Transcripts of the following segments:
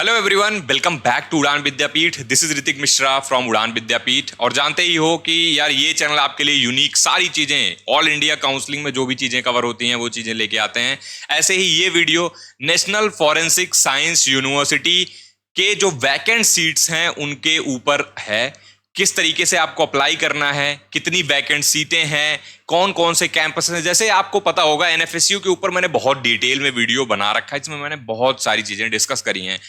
Hello everyone, welcome back to Udaan Vidyapeeth. This is Hrithik Mishra from Udaan Vidyapeeth. और जानते ही हो कि यार ये चैनल आपके लिए यूनिक सारी चीजें ऑल इंडिया काउंसलिंग में जो भी चीजें कवर होती हैं वो चीजें लेके आते हैं। ऐसे ही ये video national forensic science university के जो वैकेंट सीट्स हैं उनके ऊपर है। किस तरीके से आपको अप्लाई करना है, कितनी वैकेंट सीटें हैं, कौन कौन से कैंपस हैं। जैसे आपको पता होगा एनएफएसयू के ऊपर मैंने बहुत डिटेल में वीडियो बना रखा है, इसमें मैंने बहुत सारी चीजें डिस्कस करी हैं।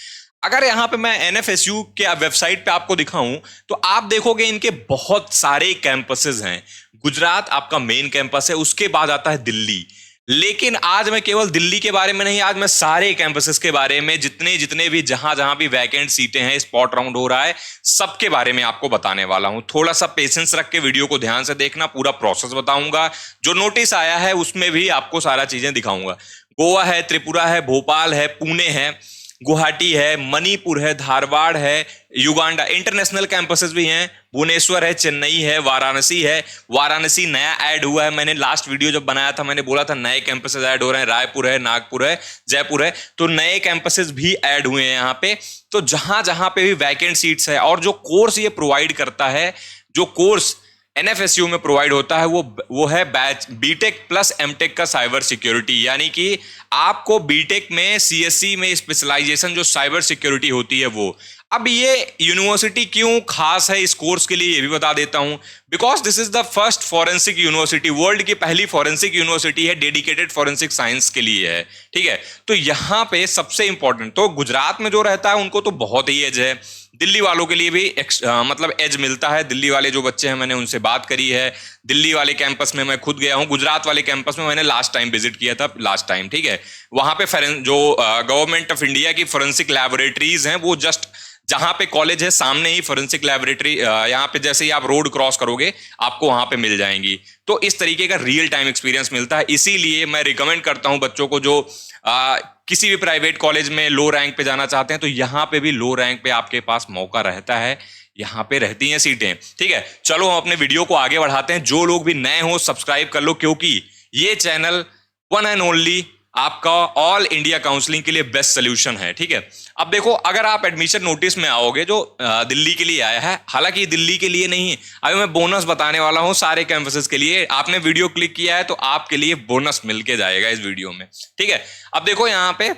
अगर यहां पे मैं एनएफएसयू के वेबसाइट पे आपको दिखाऊं तो आप देखोगे इनके बहुत सारे कैंपसेस हैं। गुजरात आपका मेन कैंपस है, उसके बाद आता है दिल्ली। लेकिन आज मैं केवल दिल्ली के बारे में नहीं, आज मैं सारे कैंपसेस के बारे में, जितने जितने भी जहां जहां भी वैकेंट सीटें हैं, स्पॉट राउंड हो रहा है, सबके बारे में आपको बताने वाला हूं। थोड़ा सा पेशेंस रख के वीडियो को ध्यान से देखना, पूरा प्रोसेस बताऊंगा। जो नोटिस आया है उसमें भी आपको सारा चीजें दिखाऊंगा। गोवा है, त्रिपुरा है, भोपाल है, पुणे है, गुवाहाटी है, मणिपुर है, धारवाड़ है, युगांडा, इंटरनेशनल कैंपसेस भी हैं, भुवनेश्वर है, चेन्नई है, वाराणसी है। वाराणसी नया ऐड हुआ है। मैंने लास्ट वीडियो जब बनाया था मैंने बोला था नए कैंपसेस ऐड हो रहे हैं। रायपुर है, नागपुर है, जयपुर है, तो नए कैंपसेस भी ऐड हुए हैं यहाँ पे। तो जहां जहां पे भी वैकेंट सीट्स है और जो कोर्स ये प्रोवाइड करता है, जो कोर्स एनएफएसयू में प्रोवाइड होता है वो है बैच बीटेक प्लस एमटेक का साइबर सिक्योरिटी। यानी कि आपको बीटेक में सीएससी में स्पेशलाइजेशन जो साइबर सिक्योरिटी होती है वो। अब ये यूनिवर्सिटी क्यों खास है इस कोर्स के लिए ये भी बता देता हूं। Because this is the first forensic university, world की पहली फॉरेंसिक यूनिवर्सिटी है, डेडिकेटेड फॉरेंसिक साइंस के लिए है। ठीक है, तो यहां पे सबसे इंपॉर्टेंट तो गुजरात में जो रहता है उनको तो बहुत ही एज है। दिल्ली वालों के लिए भी मतलब एज मिलता है। दिल्ली वाले जो बच्चे हैं मैंने उनसे बात करी है। दिल्ली वाले कैंपस में मैं खुद गया हूं। गुजरात वाले कैंपस में मैंने लास्ट टाइम विजिट किया था, लास्ट टाइम। ठीक है, वहां पे जो गवर्नमेंट ऑफ इंडिया की फोरेंसिक लैबोरेटरीज हैं वो जस्ट जहां पे कॉलेज है सामने ही फोरेंसिक लैबोरेटरी, यहाँ पे जैसे ही आप रोड क्रॉस करोगे आपको वहां पे मिल जाएंगी। तो इस तरीके का रियल टाइम एक्सपीरियंस मिलता है। इसीलिए मैं रिकमेंड करता हूं बच्चों को जो किसी भी प्राइवेट कॉलेज में लो रैंक पे जाना चाहते हैं तो यहाँ पे भी लो रैंक पे आपके पास मौका रहता है, यहाँ पे रहती हैं सीटें। ठीक है, चलो हम अपने वीडियो को आगे बढ़ाते हैं। जो लोग भी नए हो सब्सक्राइब कर लो, क्योंकि ये चैनल वन एंड ओनली आपका ऑल इंडिया काउंसलिंग के लिए बेस्ट सोल्यूशन है। ठीक है, अब देखो अगर आप एडमिशन नोटिस में आओगे जो दिल्ली के लिए आया है, हालांकि दिल्ली के लिए नहीं, अभी मैं बोनस बताने वाला हूं सारे कैंपसेस के लिए। आपने वीडियो क्लिक किया है तो आपके लिए बोनस मिल के जाएगा इस वीडियो में। ठीक है, अब देखो यहाँ पे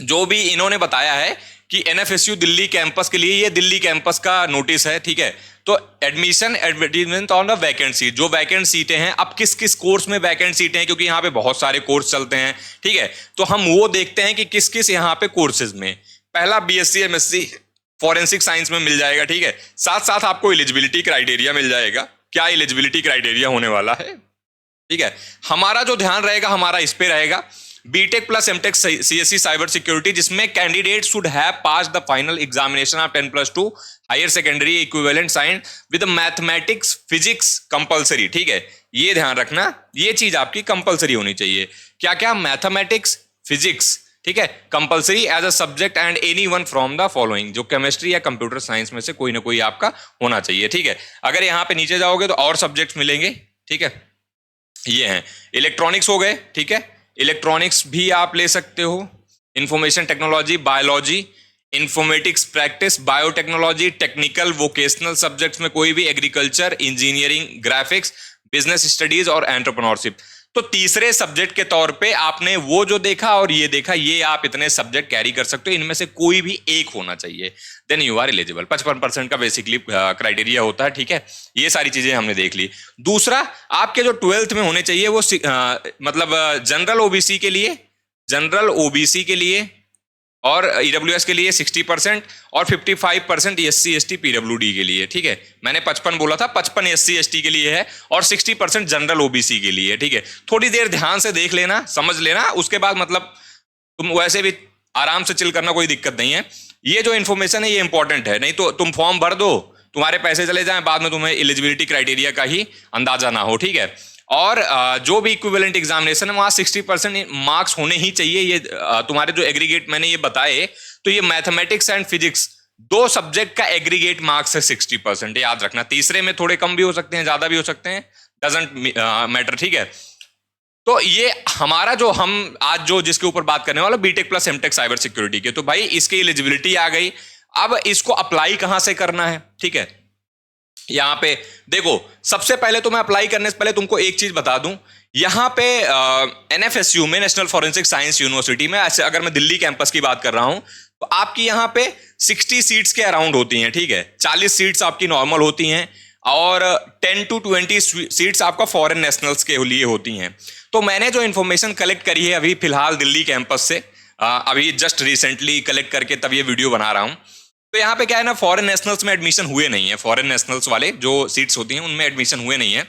जो भी इन्होंने बताया है कि एनएफएसयू दिल्ली कैंपस के लिए, ये दिल्ली कैंपस का नोटिस है। ठीक है, तो admission advertisement on the vacant seat, जो वैकेंट सीटें हैं, अब किस किस कोर्स में वैकेंट सीटें हैं, क्योंकि यहाँ पे बहुत सारे कोर्स चलते हैं। ठीक है, तो हम वो देखते हैं कि किस किस यहाँ पे कोर्सेज में। पहला बीएससी एमएससी फॉरेंसिक साइंस में मिल जाएगा। ठीक है, साथ साथ आपको एलिजिबिलिटी क्राइटेरिया मिल जाएगा। क्या एलिजिबिलिटी क्राइटेरिया होने वाला है? ठीक है, हमारा जो ध्यान रहेगा हमारा इस पे रहेगा, BTech plus MTech CSC cyber security, जिसमें candidate should have pass the final examination of 10+2 higher secondary equivalent science with mathematics physics compulsory. ठीक है, ये ध्यान रखना, ये चीज आपकी कंपलसरी होनी चाहिए। क्या क्या? Mathematics, physics. ठीक है, compulsory as a subject and any one from the following, जो केमिस्ट्री या कंप्यूटर साइंस में से कोई ना कोई आपका होना चाहिए। ठीक है, अगर यहां पे नीचे जाओगे तो और सब्जेक्ट्स मिलेंगे। ठीक है, ये हैं इलेक्ट्रॉनिक्स हो गए। ठीक है, इलेक्ट्रॉनिक्स भी आप ले सकते हो, information technology, biology, informatics practice, biotechnology, technical vocational subjects में कोई भी, agriculture, engineering, graphics, business studies और एंटरप्रेन्योरशिप। तो तीसरे सब्जेक्ट के तौर पे आपने वो जो देखा और ये देखा, ये आप इतने सब्जेक्ट कैरी कर सकते हो, इनमें से कोई भी एक होना चाहिए, देन यू आर एलिजिबल। 55% का बेसिकली क्राइटेरिया होता है। ठीक है, ये सारी चीजें हमने देख ली। दूसरा, आपके जो 12th में होने चाहिए वो मतलब जनरल ओबीसी के लिए, जनरल ओबीसी के लिए और ईडब्ल्यूएस के लिए 60% और 55% एससी एसटी पीडब्ल्यूडी के लिए। ठीक है, मैंने 55 बोला था, 55 एससी एसटी के लिए है और 60% जनरल ओबीसी के लिए। ठीक है, थोड़ी देर ध्यान से देख लेना, समझ लेना, उसके बाद मतलब तुम वैसे भी आराम से चिल करना, कोई दिक्कत नहीं है। ये जो इन्फॉर्मेशन है ये इंपॉर्टेंट है, नहीं तो तुम फॉर्म भर दो, तुम्हारे पैसे चले जाएं, बाद में तुम्हें एलिजिबिलिटी क्राइटेरिया का ही अंदाजा ना हो। ठीक है, और जो भी इक्विवेलेंट एग्जामिनेशन है वहां 60% मार्क्स होने ही चाहिए। ये तुम्हारे जो एग्रीगेट मैंने ये बताए, तो ये मैथमेटिक्स एंड फिजिक्स दो सब्जेक्ट का एग्रीगेट मार्क्स है 60%, याद रखना। तीसरे में थोड़े कम भी हो सकते हैं, ज्यादा भी हो सकते हैं, डजंट मैटर। ठीक है, तो ये हमारा जो हम आज जो जिसके ऊपर बात करने वाला BTech plus MTech cyber security के, तो भाई इसकी एलिजिबिलिटी आ गई। अब इसको अप्लाई कहां से करना है, ठीक है। यहां पे देखो, सबसे पहले तो मैं अप्लाई करने से पहले तुमको एक चीज बता दूं, यहां पे एनएफएसयू में, नेशनल फॉरेंसिक साइंस यूनिवर्सिटी में, ऐसे अगर मैं दिल्ली कैंपस की बात कर रहा हूं, तो आपकी यहां पे 60 सीट्स के अराउंड होती हैं, ठीक है। 40 सीट्स आपकी नॉर्मल होती हैं और 10 to 20 सीट्स आपका फॉरेन नेशनल्स के लिए होती हैं। तो मैंने जो इन्फॉर्मेशन कलेक्ट करी है अभी फिलहाल दिल्ली कैंपस से, अभी जस्ट रिसेंटली कलेक्ट करके तब ये वीडियो बना रहा हूं। तो यहाँ पे क्या है ना, फॉरेन नेशनल्स में एडमिशन हुए नहीं है, फॉरेन नेशनल्स वाले जो सीट्स होती हैं उनमें एडमिशन हुए नहीं है।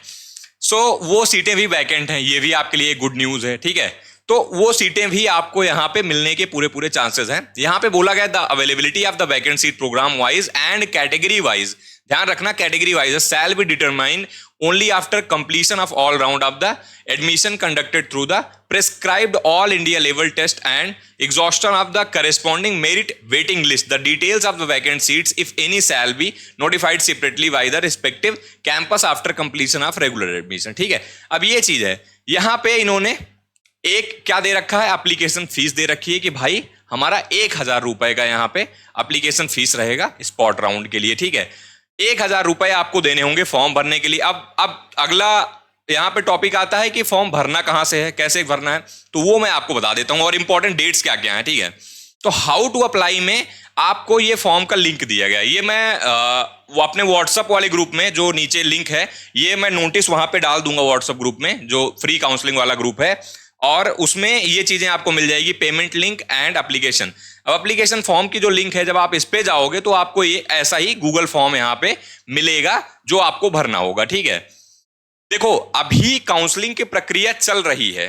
सो वो सीटें भी वैकेंट हैं, ये भी आपके लिए गुड न्यूज है, ठीक है। तो वो सीटें भी आपको यहाँ पे मिलने के पूरे पूरे चांसेस हैं। यहाँ पे बोला गया the availability of the vacant seat programme wise and category wise, ध्यान रखना category wise, shall be determine only after completion of all round of the admission conducted through the prescribed all India level test and exhaustion of the corresponding merit waiting list. The details of the vacant seats, if any, shall be notified separately by the respective campus after completion of regular admission. ठीक है। अब ये चीज है, यहाँ पे इन्होंने एक क्या दे रखा है, एप्लीकेशन फीस दे रखी है कि भाई हमारा 1,000 रुपए का यहाँ पे एप्लीकेशन फीस रहेगा स्पॉट राउंड के लिए, ठीक है। 1,000 रुपए आपको देने होंगे फॉर्म भरने के लिए। अब अगला यहाँ पे टॉपिक आता है कि फॉर्म भरना कहाँ से है, कैसे भरना है, तो वो मैं आपको बता देता हूँ और इंपॉर्टेंट डेट्स क्या क्या है, ठीक है। तो हाउ टू अप्लाई में आपको ये फॉर्म का लिंक दिया गया है, ये मैं वो अपने व्हाट्सएप वाले ग्रुप में जो नीचे लिंक है, ये मैं नोटिस वहां पे डाल दूंगा व्हाट्सएप ग्रुप में, जो फ्री काउंसलिंग वाला ग्रुप है, और उसमें ये चीजें आपको मिल जाएगी, पेमेंट लिंक एंड एप्लीकेशन। अब एप्लीकेशन फॉर्म की जो लिंक है, जब आप इस पे जाओगे तो आपको ये ऐसा ही गूगल फॉर्म यहाँ पे मिलेगा जो आपको भरना होगा, ठीक है। देखो अभी काउंसलिंग की प्रक्रिया चल रही है,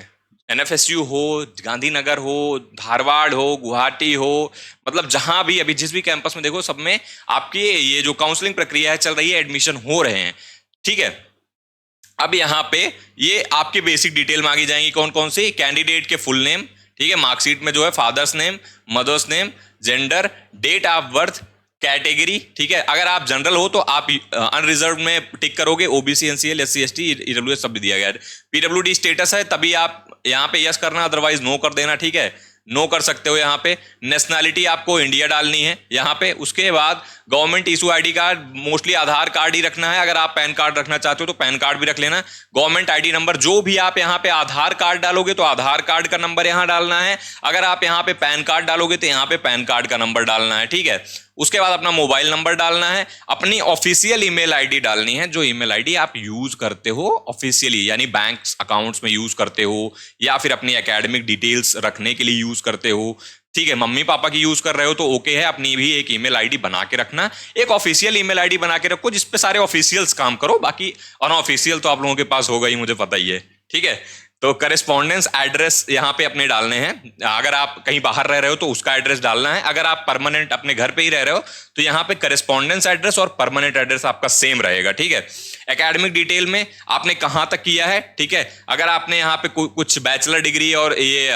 एनएफएसयू हो, गांधीनगर हो, धारवाड़ हो, गुवाहाटी हो, मतलब जहां भी अभी जिस भी कैंपस में देखो सब में आपकी ये जो काउंसलिंग प्रक्रिया है चल रही है, एडमिशन हो रहे हैं, ठीक है। अब यहाँ पे ये आपकी बेसिक डिटेल मांगी जाएंगी, कौन कौन सी, कैंडिडेट के फुल नेम, ठीक है, मार्कशीट में जो है father's name, mother's name, gender, date of birth, category, ठीक है। अगर आप जनरल हो तो आप अनरिजर्व में टिक करोगे, OBC, NCL, SC, ST, EWS सब भी दिया गया है। पीडब्ल्यूडी स्टेटस है तभी आप यहाँ पे यस करना, अदरवाइज नो कर देना, ठीक है, नो कर सकते हो यहाँ पे। नेशनैलिटी आपको इंडिया डालनी है यहाँ पे। उसके बाद government issue ID card, mostly Aadhaar card ही रखना है, अगर आप पैन कार्ड रखना चाहते हो तो पैन कार्ड भी रख लेना। गवर्नमेंट आईडी नंबर, जो भी आप यहाँ पे आधार कार्ड डालोगे तो आधार कार्ड का नंबर यहाँ डालना है, अगर आप यहाँ पे पैन कार्ड डालोगे तो यहाँ पे पैन कार्ड का नंबर डालना है, ठीक है। उसके बाद अपना मोबाइल नंबर डालना है, अपनी ऑफिशियल ईमेल आईडी डालनी है, जो ईमेल आईडी आप यूज करते हो ऑफिशियली, यानी बैंक अकाउंट्स में यूज करते हो या फिर अपनी एकेडमिक डिटेल्स रखने के लिए यूज करते हो, ठीक है। मम्मी पापा की यूज कर रहे हो तो ओके है, अपनी भी एक ईमेल आईडी बना के रखना, एक ऑफिशियल ईमेल आईडी बना के रखो जिसपे सारे ऑफिशियल्स काम करो, बाकी अनऑफिशियल तो आप लोगों के पास होगा ही, मुझे पता ही है, ठीक है। तो करेस्पॉन्डेंस एड्रेस यहाँ पे अपने डालने हैं, अगर आप कहीं बाहर रह रहे हो तो उसका एड्रेस डालना है, अगर आप परमानेंट अपने घर पे ही रह रहे हो तो यहाँ पे करेस्पॉन्डेंस एड्रेस और परमानेंट एड्रेस आपका सेम रहेगा, ठीक है। एकेडमिक डिटेल में आपने कहाँ तक किया है, ठीक है, अगर आपने यहाँ पे कुछ बैचलर डिग्री और ये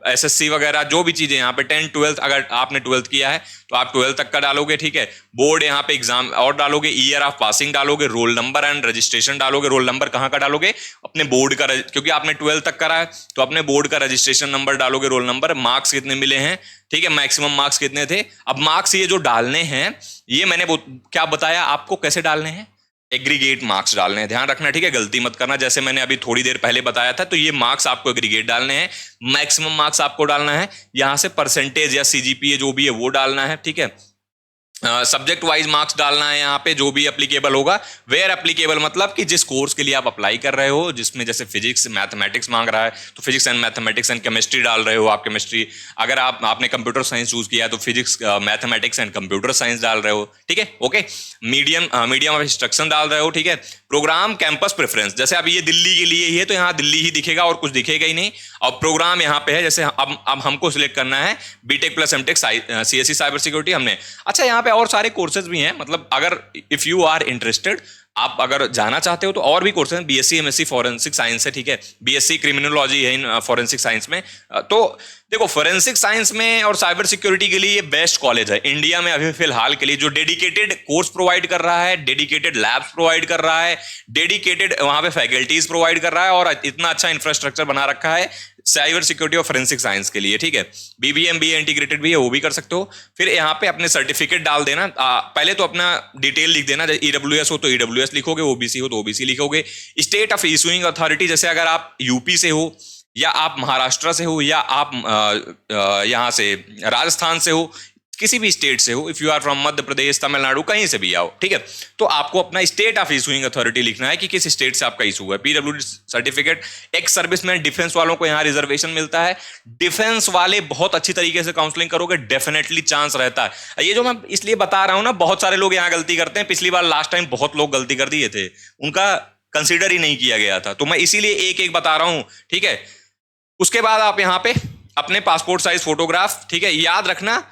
एसएससी वगैरह जो भी चीजें यहाँ पे 10 12 अगर आपने 12th किया है तो आप 12 तक का डालोगे, ठीक है। बोर्ड यहाँ पे एग्जाम और डालोगे, ईयर ऑफ पासिंग डालोगे, रोल नंबर एंड रजिस्ट्रेशन डालोगे। रोल नंबर कहाँ का डालोगे, अपने बोर्ड का, क्योंकि आपने 12 तक करा है तो अपने बोर्ड का रजिस्ट्रेशन नंबर डालोगे, रोल नंबर, मार्क्स कितने मिले हैं, ठीक है, मैक्सिमम मार्क्स कितने थे। अब मार्क्स ये जो डालने हैं, ये मैंने क्या बताया आपको कैसे डालने हैं, एग्रीगेट मार्क्स डालने हैं, ध्यान रखना, ठीक है, गलती मत करना। जैसे मैंने अभी थोड़ी देर पहले बताया था, तो ये मार्क्स आपको एग्रीगेट डालने हैं, मैक्सिमम मार्क्स आपको डालना है, यहां से परसेंटेज या सीजीपीए जो भी है वो डालना है, ठीक है। सब्जेक्ट वाइज मार्क्स डालना है यहाँ पे जो भी एप्लीकेबल होगा, वेयर एप्लीकेबल मतलब कि जिस कोर्स के लिए आप अप्लाई कर रहे हो, जिसमें जैसे फिजिक्स मैथमेटिक्स मांग रहा है तो physics and mathematics and chemistry डाल रहे हो आप, केमिस्ट्री। अगर आपने कंप्यूटर साइंस चूज किया तो physics mathematics and computer science डाल रहे हो, ठीक है, ओके। मीडियम ऑफ इंस्ट्रक्शन डाल रहे हो, ठीक है। प्रोग्राम कैंपस प्रेफरेंस, जैसे अब ये दिल्ली के लिए ही है तो यहाँ दिल्ली ही दिखेगा और कुछ दिखेगा ही नहीं। और प्रोग्राम यहाँ पे है, जैसे अब हमको सिलेक्ट करना है BTech plus MTech CSE cyber security हमने। अच्छा, यहाँ पे और सारे कोर्सेज भी हैं, मतलब अगर इफ यू आर इंटरेस्टेड आप अगर जाना चाहते हो तो और भी कोर्स हैं, बीएससी एमएससी फॉरेंसिक साइंस है, ठीक है, बीएससी क्रिमिनोलॉजी है इन फॉरेंसिक साइंस में। तो देखो फॉरेंसिक साइंस में और साइबर सिक्योरिटी के लिए ये बेस्ट कॉलेज है इंडिया में अभी फिलहाल के लिए, जो डेडिकेटेड कोर्स प्रोवाइड कर रहा है, डेडिकेटेड लैब्स प्रोवाइड कर रहा है, डेडिकेटेड वहां पे फैकल्टीज प्रोवाइड कर रहा है, और इतना अच्छा इंफ्रास्ट्रक्चर बना रखा है साइबर सिक्योरिटी और फोरेंसिक साइंस के लिए, ठीक है। बीबीएम भी इंटीग्रेटेड भी है, वो भी कर सकते हो। फिर यहाँ पे अपने सर्टिफिकेट डाल देना, पहले तो अपना डिटेल लिख देना, ईडब्ल्यूएस हो तो ईडब्ल्यूएस लिखोगे, ओबीसी हो तो ओबीसी लिखोगे। स्टेट ऑफ इशूइंग अथॉरिटी, जैसे अगर आप यूपी से हो या आप महाराष्ट्र से हो या आप यहाँ से राजस्थान से हो, किसी भी स्टेट से हो, if you are from Madhya Pradesh, Tamil Nadu, कहीं से भी आओ, ठीक है, तो आपको अपना स्टेट ऑफ इशूइंग अथॉरिटी लिखना है कि किस स्टेट से आपका इशू है। PWD certificate. Ex serviceman defence वालों को यहाँ रिजर्वेशन मिलता है। डिफेंस वाले बहुत अच्छी तरीके से काउंसलिंग करोगे, डेफिनेटली चांस रहता है। ये जो मैं इसलिए बता रहा हूं ना, बहुत सारे लोग यहाँ गलती करते हैं, पिछली बार लास्ट टाइम बहुत लोग गलती कर दिए थे, उनका कंसिडर ही नहीं किया गया था, तो मैं इसीलिए एक एक बता रहा हूं, ठीक है। उसके बाद आप यहाँ पे अपने पासपोर्ट साइज फोटोग्राफ, ठीक है, याद रखना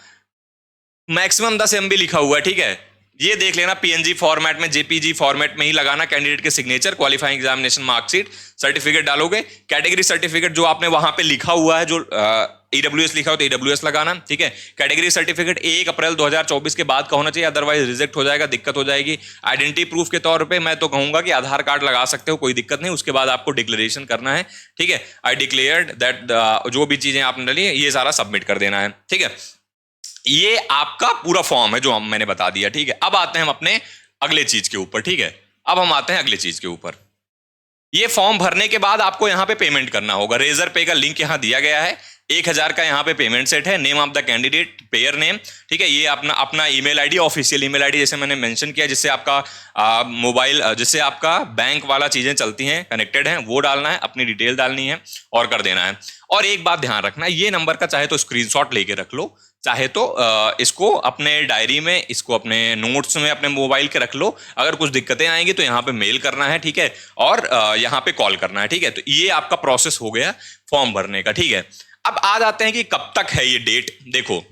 मैक्सिमम 10 MB लिखा हुआ है, ठीक है, ये देख लेना। पीएनजी फॉर्मेट में, जेपीजी फॉर्मेट में ही लगाना। कैंडिडेट के signature, qualifying examination marksheet, certificate डालोगे। कैटेगरी सर्टिफिकेट जो आपने वहां पे लिखा हुआ है, जो ईडब्ल्यूएस लिखा हो तो ईडब्ल्यूएस लगाना, ठीक है। कैटेगरी सर्टिफिकेट 1 अप्रैल 2024 के बाद का होना चाहिए, अदरवाइज रिजेक्ट हो जाएगा, दिक्कत हो जाएगी। आइडेंटिटी प्रूफ के तौर पे मैं तो कहूंगा कि आधार कार्ड लगा सकते हो, कोई दिक्कत नहीं। उसके बाद आपको डिक्लेरेशन करना है, ठीक है, आई डिक्लेयर्ड दैट, जो भी चीजें आपने ली ये सारा सबमिट कर देना है, ठीक है। ये आपका पूरा फॉर्म है जो मैंने बता दिया, ठीक है। अब आते हैं हम अपने अगले चीज के ऊपर, ठीक है। अब हम आते हैं अगले चीज के ऊपर। ये फॉर्म भरने के बाद आपको यहां पे पेमेंट करना होगा। रेजर पे का लिंक यहां दिया गया है, 1000 का यहाँ पे पेमेंट सेट है। Name of the candidate, pair name, ठीक है, ये अपना अपना email ID, official email ID जैसे मैंने मेंशन किया, जिससे आपका मोबाइल, जिससे आपका बैंक वाला चीजें चलती हैं, कनेक्टेड हैं, वो डालना है, अपनी डिटेल डालनी है और कर देना है। और एक बात ध्यान रखना, ये नंबर का चाहे तो स्क्रीनशॉट लेके रख लो, चाहे तो इसको अपने डायरी में, इसको अपने नोट्स में अपने मोबाइल के रख लो। अगर कुछ दिक्कतें आएंगी तो यहाँ पे मेल करना है, ठीक है, और यहाँ पे कॉल करना है, ठीक है। तो ये आपका प्रोसेस हो गया फॉर्म भरने का, ठीक है। अब आ जाते हैं कि कब तक है ये डेट। देखो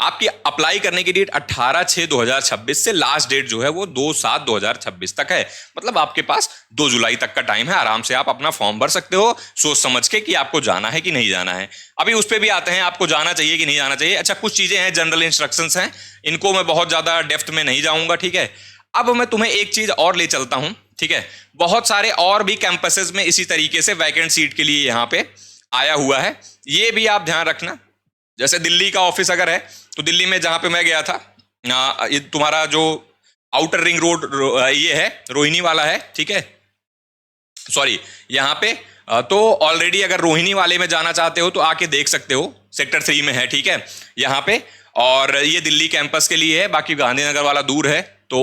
आपकी अप्लाई करने की डेट 18/6/2026 से लास्ट डेट जो है वो 2/7/2026 तक है। मतलब आपके पास 2 जुलाई तक का टाइम है, आराम से आप अपना फॉर्म भर सकते हो सोच समझ के कि आपको जाना है कि नहीं जाना है। अभी उस पर भी आते हैं, आपको जाना चाहिए कि नहीं जाना चाहिए। अच्छा, कुछ चीजें हैं, जनरल इंस्ट्रक्शंस हैं, इनको मैं बहुत ज्यादा डेप्थ में नहीं जाऊंगा, ठीक है। अब मैं तुम्हें एक चीज और ले चलता हूं, ठीक है। बहुत सारे और भी कैंपसेस में इसी तरीके से वैकेंट सीट के लिए यहाँ पे आया हुआ है, ये भी आप ध्यान रखना। जैसे दिल्ली का ऑफिस अगर है तो दिल्ली में जहां पे मैं गया था, ये तुम्हारा जो आउटर रिंग रोड ये है, रोहिणी वाला है, ठीक है, सॉरी यहाँ पे, तो ऑलरेडी अगर रोहिणी वाले में जाना चाहते हो तो आके देख सकते हो, सेक्टर 3 में है, ठीक है, यहाँ पे। और ये दिल्ली कैंपस के लिए है, बाकी गांधीनगर वाला दूर है, तो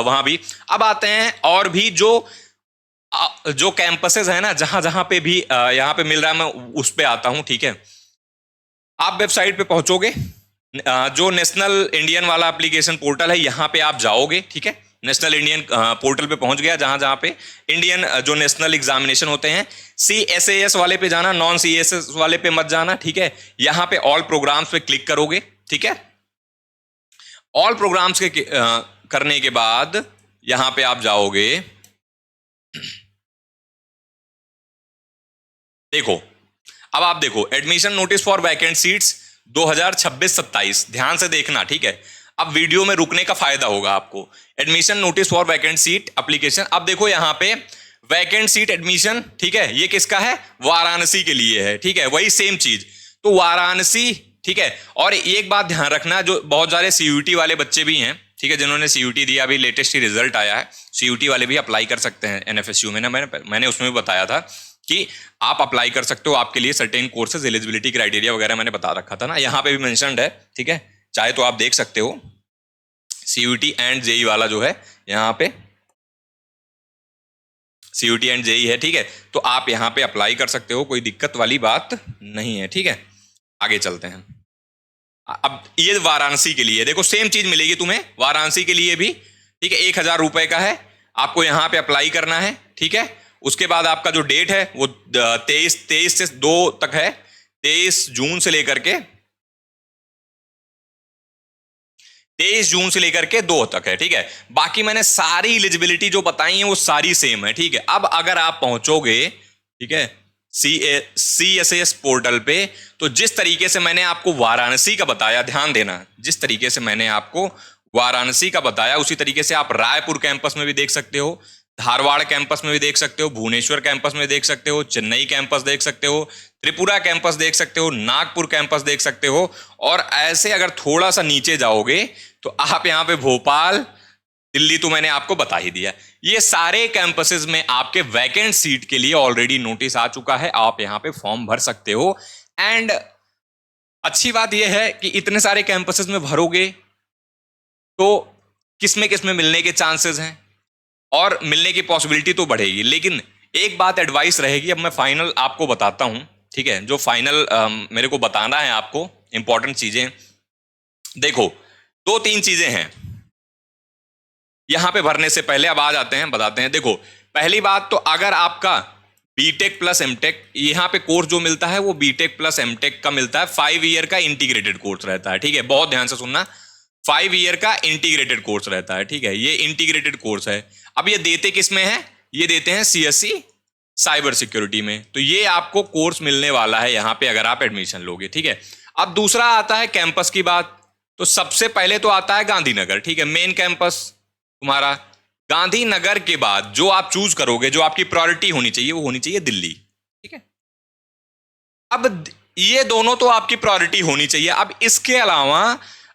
वहां भी। अब आते हैं और भी जो कैंपसेस है ना, जहां जहां पे भी यहाँ पे मिल रहा है, मैं उस पे आता हूं, ठीक है। आप वेबसाइट पे पहुंचोगे, जो नेशनल इंडियन वाला एप्लीकेशन पोर्टल है, यहाँ पे आप जाओगे, ठीक है। नेशनल इंडियन पोर्टल पे पहुंच गया, जहां जहां पे इंडियन जो नेशनल एग्जामिनेशन होते हैं, CSAS वाले पे जाना, नॉन CSAS वाले पे मत जाना, ठीक है। यहाँ पे ऑल प्रोग्राम्स पे क्लिक करोगे, ठीक है। ऑल प्रोग्राम्स के करने के बाद यहां पे आप जाओगे, देखो अब आप देखो admission notice for vacant seats 2026-27, ध्यान से देखना, ठीक है। अब वीडियो में रुकने का फायदा होगा आपको। Admission notice for vacant seat application, अब देखो यहां पे वैकेंट सीट एडमिशन, ठीक है, ये किसका है, वाराणसी के लिए है, ठीक है, वही सेम चीज, तो वाराणसी, ठीक है। और एक बात ध्यान रखना, जो बहुत सारे CUT वाले बच्चे भी हैं, ठीक है, जिन्होंने CUT दिया, अभी लेटेस्ट ही रिजल्ट आया है, CUT वाले भी अप्लाई कर सकते हैं NFSU में ना, मैंने उसमें भी बताया था कि आप अप्लाई कर सकते हो, आपके लिए सर्टेन कोर्सेज, एलिजिबिलिटी क्राइटेरिया वगैरह मैंने बता रखा था ना, यहाँ पे भी मेंशन्ड है, ठीक है, चाहे तो आप देख सकते हो। CUT एंड JEE वाला जो है यहाँ पे, CUT एंड JEE है, ठीक है, तो आप यहाँ पे अप्लाई कर सकते हो, कोई दिक्कत वाली बात नहीं है, ठीक है। आगे चलते हैं। अब ये वाराणसी के लिए देखो, सेम चीज मिलेगी तुम्हें वाराणसी के लिए भी, ठीक है। 1000 रुपए का है, आपको यहाँ पे अप्लाई करना है, ठीक है। उसके बाद आपका जो डेट है वो 23 से 2 तक है, 23 जून से लेकर के 23 जून से लेकर के 2 तक है, ठीक है। बाकी मैंने सारी एलिजिबिलिटी जो बताई है वो सारी सेम है, ठीक है। अब अगर आप पहुंचोगे, ठीक है, CSS पोर्टल पे, तो जिस तरीके से मैंने आपको वाराणसी का बताया, ध्यान देना, जिस तरीके से मैंने आपको वाराणसी का बताया उसी तरीके से आप रायपुर कैंपस में भी देख सकते हो, धारवाड़ कैंपस में भी देख सकते हो, भुवनेश्वर कैंपस में देख सकते हो, चेन्नई कैंपस देख सकते हो, त्रिपुरा कैंपस देख सकते हो, नागपुर कैंपस देख सकते हो। और ऐसे अगर थोड़ा सा नीचे जाओगे तो आप यहां पे भोपाल, दिल्ली तो मैंने आपको बता ही दिया। ये सारे कैंपसेस में आपके वैकेंट सीट के लिए ऑलरेडी नोटिस आ चुका है, आप यहां पे फॉर्म भर सकते हो। एंड अच्छी बात यह है कि इतने सारे कैंपसेस में भरोगे तो किसमें मिलने के चांसेस हैं और मिलने की पॉसिबिलिटी तो बढ़ेगी। लेकिन एक बात एडवाइस रहेगी, अब मैं फाइनल आपको बताता हूं, ठीक है, जो फाइनल मेरे को बताना है आपको, इंपॉर्टेंट चीजें देखो, 2-3 चीजें हैं यहां पे भरने से पहले। अब आ जाते हैं, बताते हैं। देखो, पहली बात तो अगर आपका बीटेक प्लस एमटेक, यहां पे कोर्स जो मिलता है वो बीटेक प्लस एमटेक का मिलता है, 5 ईयर का इंटीग्रेटेड कोर्स रहता है, ठीक है, बहुत ध्यान से सुनना, 5 ईयर का इंटीग्रेटेड कोर्स रहता है, ठीक है, ये इंटीग्रेटेड कोर्स है। अब ये देते किस में है? ये देते हैं CSC साइबर सिक्योरिटी में, तो ये आपको कोर्स मिलने वाला है यहां पे अगर आप एडमिशन लोगे, ठीक है। अब दूसरा आता है कैंपस की बात, तो सबसे पहले तो आता है गांधीनगर, ठीक है, मेन कैंपस तुम्हारा। गांधीनगर के बाद जो आप चूज करोगे, जो आपकी प्रायोरिटी होनी चाहिए, वो होनी चाहिए दिल्ली, ठीक है। अब ये दोनों तो आपकी प्रायोरिटी होनी चाहिए। अब इसके अलावा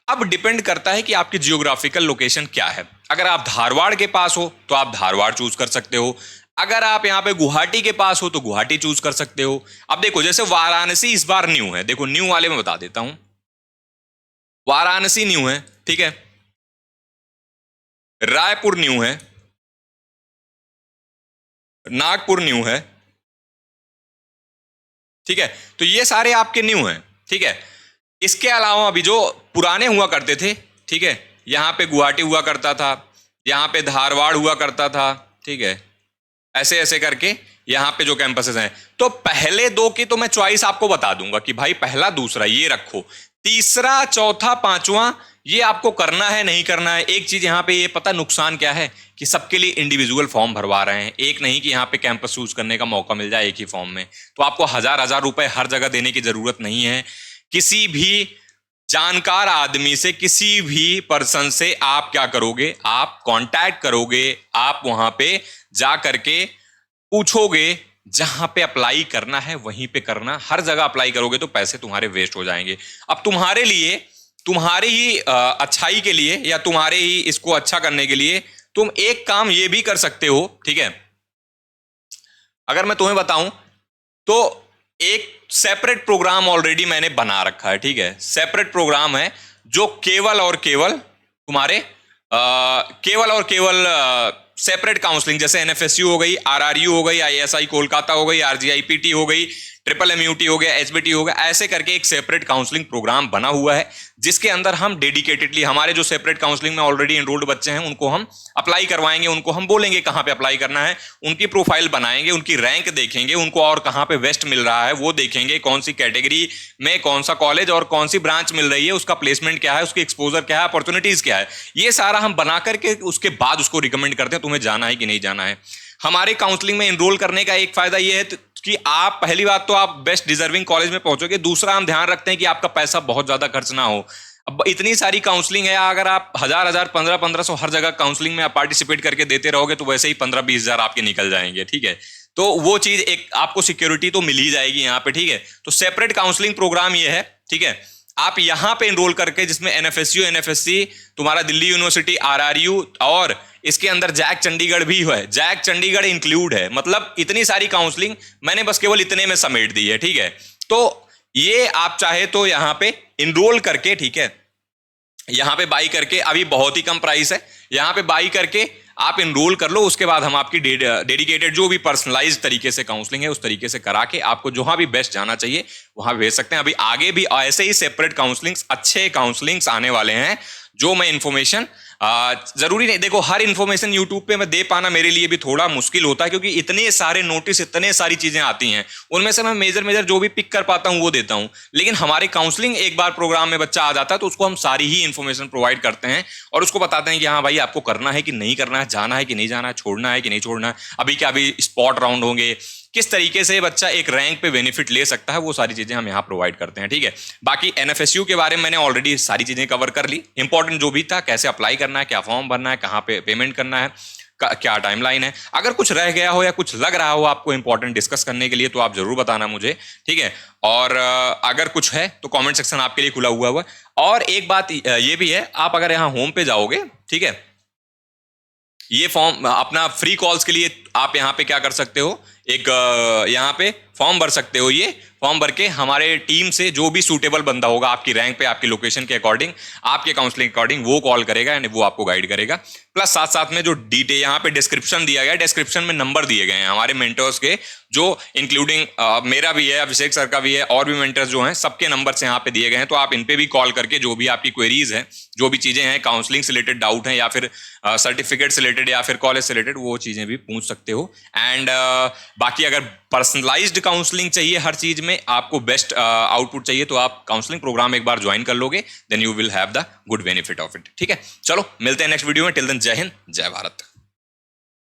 अब डिपेंड करता है कि आपकी जियोग्राफिकल लोकेशन क्या है। अगर आप धारवाड़ के पास हो तो आप धारवाड़ चूज कर सकते हो, अगर आप यहां पे गुवाहाटी के पास हो तो गुवाहाटी चूज कर सकते हो। अब देखो, जैसे वाराणसी इस बार न्यू है, देखो न्यू वाले में बता देता हूं, वाराणसी न्यू है, ठीक है, रायपुर न्यू है, नागपुर न्यू है, ठीक है, तो ये सारे आपके न्यू हैं, ठीक है। इसके अलावा अभी जो पुराने हुआ करते थे, ठीक है, यहां पे गुवाहाटी हुआ करता था, यहां पे धारवाड़ हुआ करता था, ठीक है, ऐसे ऐसे करके यहां पे जो कैंपसेस हैं, तो पहले 2 की तो मैं चॉइस आपको बता दूंगा कि भाई पहला दूसरा ये रखो, तीसरा चौथा पांचवा ये आपको करना है नहीं करना है। एक चीज यहां पे ये पता नुकसान क्या है कि सबके लिए इंडिविजुअल फॉर्म भरवा रहे हैं, एक नहीं कि यहां पे कैंपस चूज करने का मौका मिल जाए एक ही फॉर्म में, तो आपको हजार रुपए हर जगह देने की जरूरत नहीं है। किसी भी जानकार आदमी से, किसी भी पर्सन से आप क्या करोगे, आप कांटेक्ट करोगे, आप वहां पे जा करके पूछोगे, जहां पे अप्लाई करना है वहीं पे करना, हर जगह अप्लाई करोगे तो पैसे तुम्हारे वेस्ट हो जाएंगे। अब तुम्हारे लिए, तुम्हारी ही अच्छाई के लिए या तुम्हारे ही इसको अच्छा करने के लिए तुम एक काम ये भी कर सकते हो, ठीक है, अगर मैं तुम्हें बताऊं तो एक सेपरेट प्रोग्राम ऑलरेडी मैंने बना रखा है, ठीक है, सेपरेट प्रोग्राम है जो केवल और केवल तुम्हारे केवल सेपरेट काउंसलिंग, जैसे NFSU हो गई, RRU हो गई, ISI कोलकाता हो गई, RGIPT हो गई, MMUT हो गया, HBT हो गया, ऐसे करके एक सेपरेट काउंसलिंग प्रोग्राम बना हुआ है जिसके अंदर हम डेडिकेटेडली हमारे जो सेपरेट काउंसलिंग में ऑलरेडी एनरोल्ड बच्चे हैं उनको हम अप्लाई करवाएंगे, उनको हम बोलेंगे कहां पे अप्लाई करना है, उनकी प्रोफाइल बनाएंगे, उनकी रैंक देखेंगे, उनको और कहां पे बेस्ट मिल रहा है वो देखेंगे, कौन सी कैटेगरी में कौन सा कॉलेज और कौन सी ब्रांच मिल रही है, उसका प्लेसमेंट क्या है, उसकी एक्सपोजर क्या है, अपॉर्चुनिटीज क्या है, ये सारा हम बना करके उसके बाद उसको रिकमेंड करते हैं तुम्हें जाना है कि नहीं जाना है। हमारे काउंसलिंग में एनरोल करने का एक फायदा यह है कि आप पहली बात तो आप बेस्ट डिजर्विंग कॉलेज में पहुंचोगे, दूसरा हम ध्यान रखते हैं कि आपका पैसा बहुत ज्यादा खर्च ना हो। अब इतनी सारी काउंसलिंग है, अगर आप 1500 हर जगह काउंसलिंग में आप पार्टिसिपेट करके देते रहोगे तो वैसे ही 15-20 हजार आपके निकल जाएंगे, ठीक है, तो वो चीज एक आपको सिक्योरिटी तो मिल ही जाएगी यहाँ पे, ठीक है। तो सेपरेट काउंसलिंग प्रोग्राम ये है, ठीक है, आप यहां पे एनरोल करके, जिसमें NFSU, NFSC, तुम्हारा दिल्ली यूनिवर्सिटी, RRU और इसके अंदर जैक चंडीगढ़ भी है, जैक चंडीगढ़ इंक्लूड है, मतलब इतनी सारी काउंसलिंग मैंने बस केवल इतने में समेट दी है, ठीक है। तो ये आप चाहे तो यहां पे एनरोल करके, ठीक है, यहां पे बाई करके, अभी बहुत ही कम प्राइस है, यहां पे बाई करके आप एनरोल कर लो, उसके बाद हम आपकी डेडिकेटेड जो भी पर्सनलाइज तरीके से काउंसलिंग है उस तरीके से करा के आपको जहां भी बेस्ट जाना चाहिए वहां भेज सकते हैं। अभी आगे भी ऐसे ही सेपरेट काउंसलिंग्स, अच्छे काउंसलिंग्स आने वाले हैं जो मैं इंफॉर्मेशन जरूरी नहीं, देखो हर इन्फॉर्मेशन यूट्यूब पे मैं दे पाना मेरे लिए भी थोड़ा मुश्किल होता है, क्योंकि इतने सारे नोटिस, इतने सारी चीजें आती हैं, उनमें से मैं मेजर मेजर जो भी पिक कर पाता हूं वो देता हूं। लेकिन हमारे काउंसलिंग एक बार प्रोग्राम में बच्चा आ जाता है तो उसको हम सारी ही इन्फॉर्मेशन प्रोवाइड करते हैं और उसको बताते हैं कि हाँ भाई आपको करना है कि नहीं करना है, जाना है कि नहीं जाना है, छोड़ना है कि नहीं छोड़ना है, अभी क्या अभी स्पॉट राउंड होंगे, किस तरीके से बच्चा एक रैंक पे बेनिफिट ले सकता है, वो सारी चीजें हम यहाँ प्रोवाइड करते हैं। ठीक है, बाकी एनएफएसयू के बारे में मैंने ऑलरेडी सारी चीजें कवर कर ली। इंपॉर्टेंट जो भी था, कैसे अप्लाई करना है, क्या फॉर्म भरना है, कहाँ पे पेमेंट करना है, क्या टाइमलाइन है। अगर कुछ रह गया हो या कुछ लग रहा हो आपको इंपॉर्टेंट डिस्कस करने के लिए तो आप जरूर बताना मुझे, ठीक है। और अगर कुछ है तो कमेंट सेक्शन आपके लिए खुला हुआ है। और एक बात ये भी है, आप अगर यहाँ होम पे जाओगे, ठीक है, ये फॉर्म अपना फ्री कॉल्स के लिए आप यहाँ पे क्या कर सकते हो, एक यहाँ पे फॉर्म भर सकते हो। ये फॉर्म भर के हमारे टीम से जो भी सूटेबल बंदा होगा आपकी रैंक पे, आपकी लोकेशन के अकॉर्डिंग, आपके काउंसलिंग के अकॉर्डिंग, वो कॉल करेगा एंड वो आपको गाइड करेगा। प्लस साथ साथ में जो डिटेल यहाँ पे डिस्क्रिप्शन दिया गया है, डिस्क्रिप्शन में नंबर दिए गए हैं हमारे मेंटर्स के, जो इंक्लूडिंग मेरा भी है, अभिषेक सर का भी है, और भी मेंटर्स जो हैं सबके नंबर से यहाँ पे दिए गए हैं। तो आप इन पे भी कॉल करके जो भी आपकी क्वेरीज हैं, जो भी चीजें हैं, काउंसलिंग से रिलेटेड डाउट हैं या फिर सर्टिफिकेट से रिलेटेड या फिर कॉलेज से रिलेटेड, वो चीजें भी पूछ सकते हो। एंड बाकी अगर पर्सनलाइज्ड काउंसलिंग चाहिए, हर चीज में आपको बेस्ट आउटपुट चाहिए, तो आप काउंसलिंग प्रोग्राम एक बार ज्वाइन कर लोगे, then you will have the good benefit of it. ठीक है, चलो मिलते हैं नेक्स्ट वीडियो में। टिल देन जय हिंद, जय भारत।